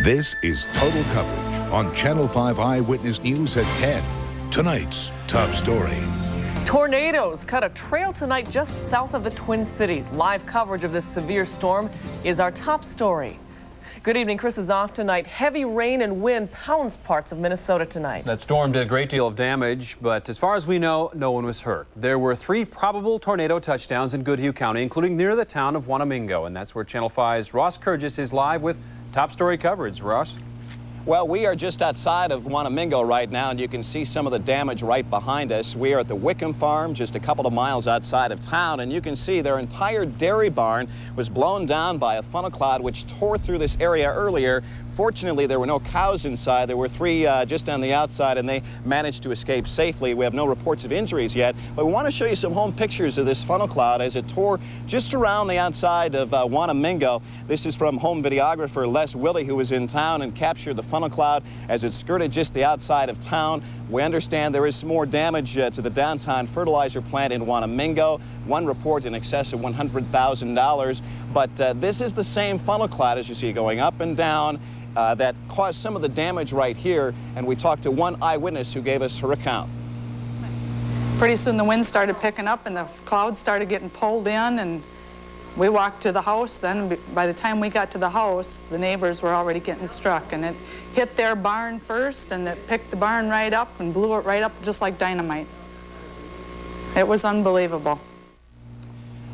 This is Total Coverage on Channel 5 Eyewitness News at 10. Tonight's top story. Tornadoes cut a trail tonight just south of the Twin Cities. Live coverage of this severe storm is our top story. Good evening. Chris is off tonight. Heavy rain and wind pounds parts of Minnesota tonight. That storm did a great deal of damage, but as far as we know, no one was hurt. There were 3 probable tornado touchdowns in Goodhue County, including near the town of Wanamingo, and that's where Channel 5's Ross Kurgis is live with top story coverage. Ross? Well, we are just outside of Wanamingo right now, and you can see some of the damage right behind us. We are at the Wickham Farm, just a couple of miles outside of town, and you can see their entire dairy barn was blown down by a funnel cloud which tore through this area earlier. Fortunately, there were no cows inside. There were 3 just on the outside, and they managed to escape safely. We have no reports of injuries yet, but we want to show you some home pictures of this funnel cloud as it tore just around the outside of Wanamingo. This is from home videographer Les Willie, who was in town and captured the funnel cloud as it skirted just the outside of town. We understand there is some more damage to the downtown fertilizer plant in Wanamingo. One report in excess of $100,000. But this is the same funnel cloud, as you see, going up and down. That caused some of the damage right here, and we talked to one eyewitness who gave us her account. Pretty soon the wind started picking up and the clouds started getting pulled in, and we walked to the house. Then by the time we got to the house, the neighbors were already getting struck, and it hit their barn first, and it picked the barn right up and blew it right up just like dynamite. It was unbelievable.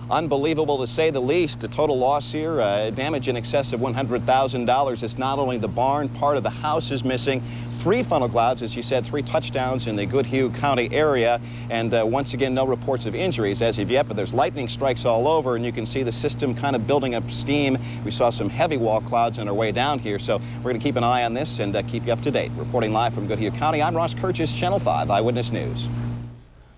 Unbelievable to say the least. The total loss here, damage in excess of $100,000. It's not only the barn, part of the house is missing. 3 funnel clouds, as you said, 3 touchdowns in the Goodhue County area. And once again, no reports of injuries as of yet, but there's lightning strikes all over, and you can see the system kind of building up steam. We saw some heavy wall clouds on our way down here, so we're going to keep an eye on this and keep you up to date. Reporting live from Goodhue County, I'm Ross Kurgis, Channel 5 Eyewitness News.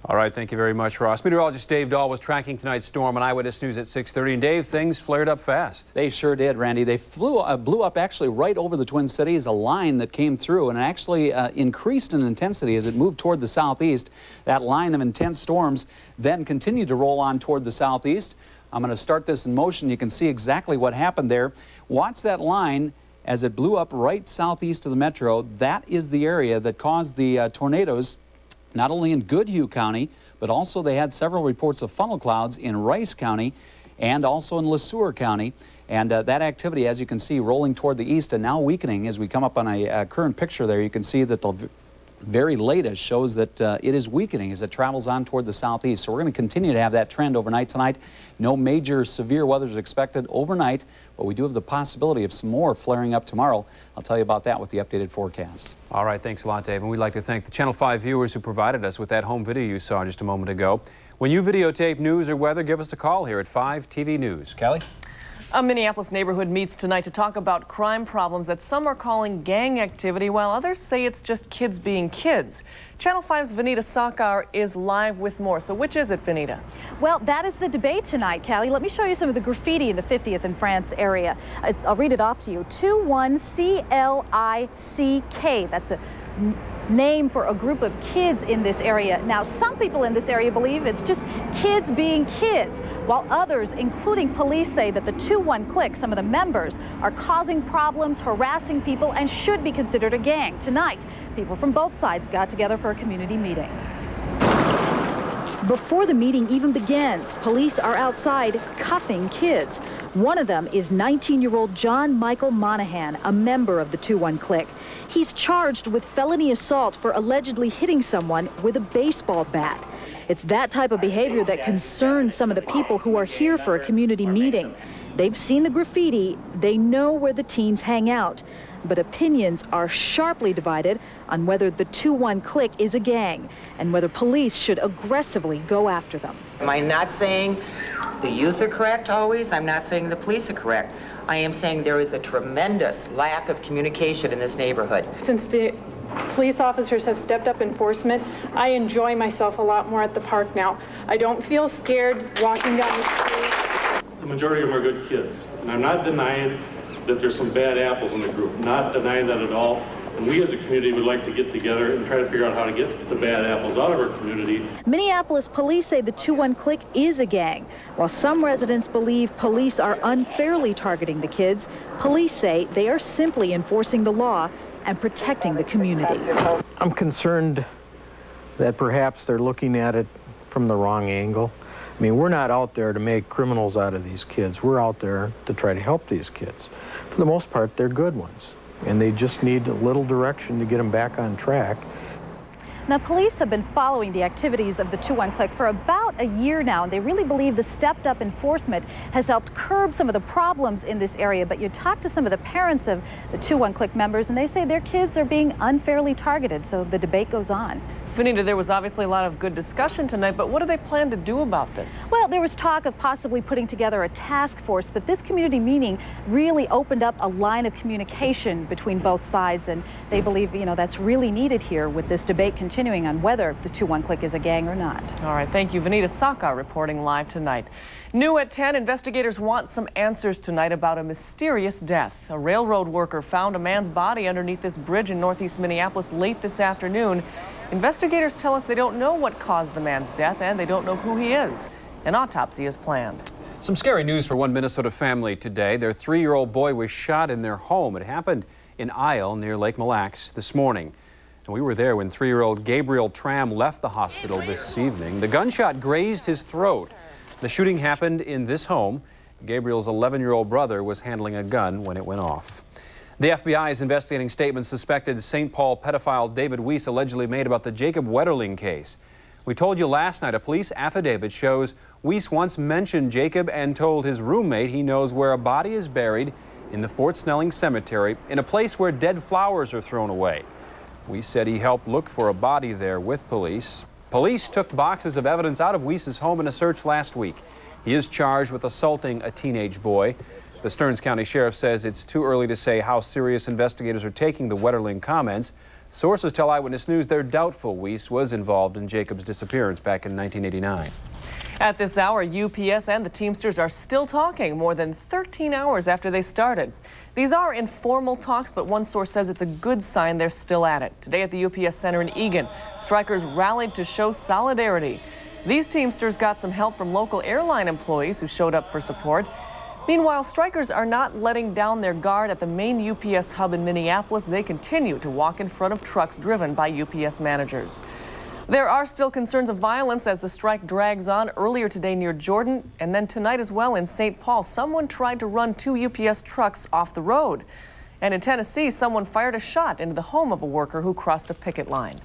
All right, thank you very much, Ross. Meteorologist Dave Dahl was tracking tonight's storm on Eyewitness News at 6:30. And Dave, things flared up fast. They sure did, Randy. They blew up actually right over the Twin Cities, a line that came through, and it actually increased in intensity as it moved toward the southeast. That line of intense storms then continued to roll on toward the southeast. I'm going to start this in motion. You can see exactly what happened there. Watch that line as it blew up right southeast of the metro. That is the area that caused the tornadoes, not only in Goodhue County, but also they had several reports of funnel clouds in Rice County and also in LeSueur County. And that activity, as you can see, rolling toward the east and now weakening as we come up on a current picture there. You can see that the very latest shows that it is weakening as it travels on toward the southeast. So we're going to continue to have that trend overnight tonight. No major severe weather is expected overnight, but we do have the possibility of some more flaring up tomorrow. I'll tell you about that with the updated forecast. All right, thanks a lot, Dave. And we'd like to thank the Channel 5 viewers who provided us with that home video you saw just a moment ago. When you videotape news or weather, give us a call here at 5 TV News. Kelly? A Minneapolis neighborhood meets tonight to talk about crime problems that some are calling gang activity, while others say it's just kids being kids. Channel 5's Vanita Sakar is live with more. So which is it, Vanita? Well, that is the debate tonight, Callie. Let me show you some of the graffiti in the 50th and France area. I'll read it off to you. 21CLICK. That's a name for a group of kids in this area. Now, some people in this area believe it's just kids being kids, while others, including police, say that the 2-1 clique, some of the members, are causing problems, harassing people, and should be considered a gang. Tonight, people from both sides got together for a community meeting. Before the meeting even begins, police are outside cuffing kids. One of them is 19-year-old John Michael Monahan, a member of the 2-1 clique. He's charged with felony assault for allegedly hitting someone with a baseball bat. It's that type of behavior that concerns some of the people who are here for a community meeting. They've seen the graffiti, they know where the teens hang out, but opinions are sharply divided on whether the 2-1 clique is a gang and whether police should aggressively go after them. Am I not saying the youth are correct always? I'm not saying the police are correct. I am saying there is a tremendous lack of communication in this neighborhood. Since the police officers have stepped up enforcement, I enjoy myself a lot more at the park now. I don't feel scared walking down the street. The majority of them are good kids, and I'm not denying that there's some bad apples in the group, not denying that at all. And we as a community would like to get together and try to figure out how to get the bad apples out of our community. Minneapolis police say the 2-1 clique is a gang. While some residents believe police are unfairly targeting the kids, police say they are simply enforcing the law and protecting the community. I'm concerned that perhaps they're looking at it from the wrong angle. I mean, we're not out there to make criminals out of these kids. We're out there to try to help these kids. For the most part, they're good ones, and they just need a little direction to get them back on track. Now, police have been following the activities of the 2-1 clique for about a year now, and they really believe the stepped-up enforcement has helped curb some of the problems in this area. But you talk to some of the parents of the 2-1 clique members, and they say their kids are being unfairly targeted, so the debate goes on. Vanita, there was obviously a lot of good discussion tonight, but what do they plan to do about this? Well, there was talk of possibly putting together a task force, but this community meeting really opened up a line of communication between both sides, and they believe, you know, that's really needed here with this debate continuing on whether the 2-1 clique is a gang or not. All right, thank you. Vanita Saka reporting live tonight. New at 10, investigators want some answers tonight about a mysterious death. A railroad worker found a man's body underneath this bridge in northeast Minneapolis late this afternoon. Investigators tell us they don't know what caused the man's death and they don't know who he is. An autopsy is planned. Some scary news for one Minnesota family today. Their 3-year-old boy was shot in their home. It happened in Isle near Lake Mille Lacs this morning. And we were there when 3-year-old Gabriel Tram left the hospital this evening. The gunshot grazed his throat. The shooting happened in this home. Gabriel's 11-year-old brother was handling a gun when it went off. The FBI is investigating statements suspected St. Paul pedophile David Weiss allegedly made about the Jacob Wetterling case. We told you last night a police affidavit shows Weiss once mentioned Jacob and told his roommate he knows where a body is buried in the Fort Snelling Cemetery in a place where dead flowers are thrown away. Weiss said he helped look for a body there with police. Police took boxes of evidence out of Weiss's home in a search last week. He is charged with assaulting a teenage boy. The Stearns County Sheriff says it's too early to say how serious investigators are taking the Wetterling comments. Sources tell Eyewitness News they're doubtful Weiss was involved in Jacob's disappearance back in 1989. At this hour, UPS and the Teamsters are still talking more than 13 hours after they started. These are informal talks, but one source says it's a good sign they're still at it. Today at the UPS Center in Eagan, strikers rallied to show solidarity. These Teamsters got some help from local airline employees who showed up for support. Meanwhile, strikers are not letting down their guard at the main UPS hub in Minneapolis. They continue to walk in front of trucks driven by UPS managers. There are still concerns of violence as the strike drags on. Earlier today near Jordan, and then tonight as well in St. Paul, someone tried to run 2 UPS trucks off the road. And in Tennessee, someone fired a shot into the home of a worker who crossed a picket line.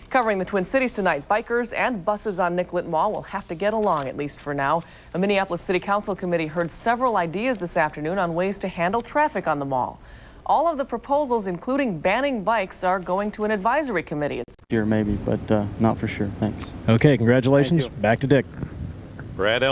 Covering the Twin Cities tonight, bikers and buses on Nicollet Mall will have to get along, at least for now. A Minneapolis City Council committee heard several ideas this afternoon on ways to handle traffic on the mall. All of the proposals, including banning bikes, are going to an advisory committee. Here maybe, but not for sure. Thanks. Okay, congratulations. Back to Dick. Brad